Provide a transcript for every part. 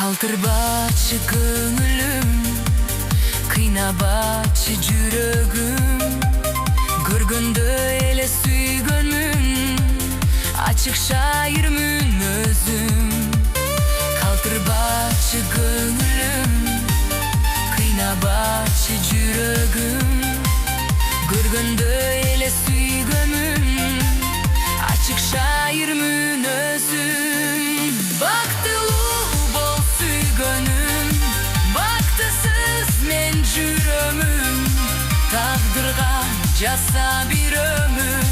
Kaldırbaçı gönlüm, kıynabaçı жүрөгüm. Көргөндө эле сүйгөнмүн, ачык шайырмын өзүм. Kaldırbaçı gönlüm, kıynabaçı жүрөгüm. Көргөндө эле сүйгөнмүн, ачык шайырмын өзүм. Бактылуу бол сүйгөнүм, бактысыз мен жүрөмүн. Тагдырга жазса бир өмүр,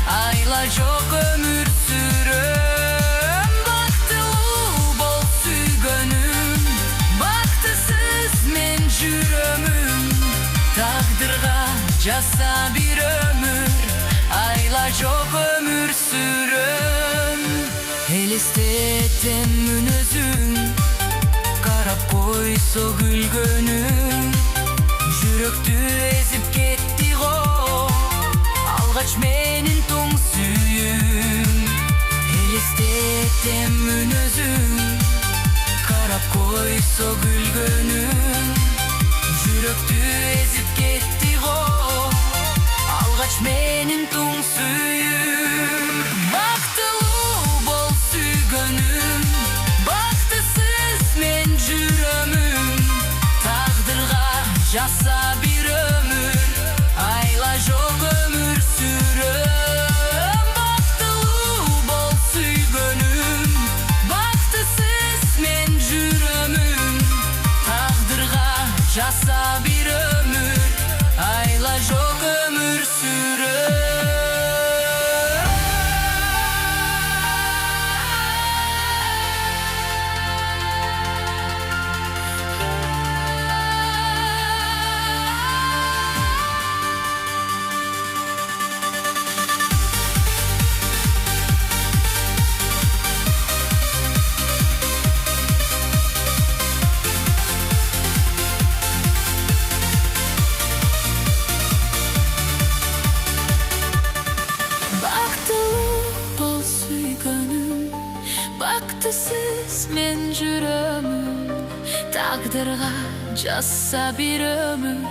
айла жок өмүр сүрөм. Бактылуу бол сүйгөнүм, бактысыз мен жүрөмүн. Тагдырга жазса бир өмүр, айла жок өмүр сүрөм. Элестетемин өзүң, карап койсо күлгөнүң. Жүрөктү эзип кетти го, алгач менин тоң сүйүм. Элестетемин өзүң, карап койсо күлгөнүң. Жүрөктү эзип кетти го, алгач менин тоң сүйүм. Бактылуу бол сүйгөнүм, бактысыз мен жүрөмүн. Тагдырга жазса бир өмүр, айла жок өмүр сүрөм. Бактылуу бол сүйгөнүм, бактысыз мен жүрөмүн. Тагдырга жазса бир өмүр, айла жок өмүр сүрөм. Baktısız men жүрөмүн. Тагдырга жазса бир өмүр,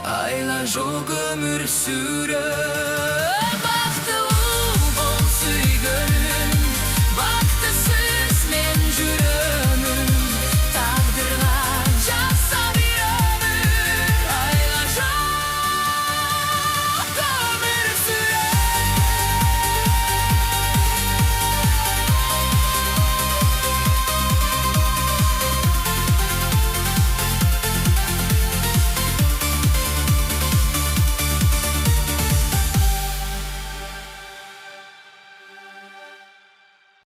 айла жок өмүр сүрөм.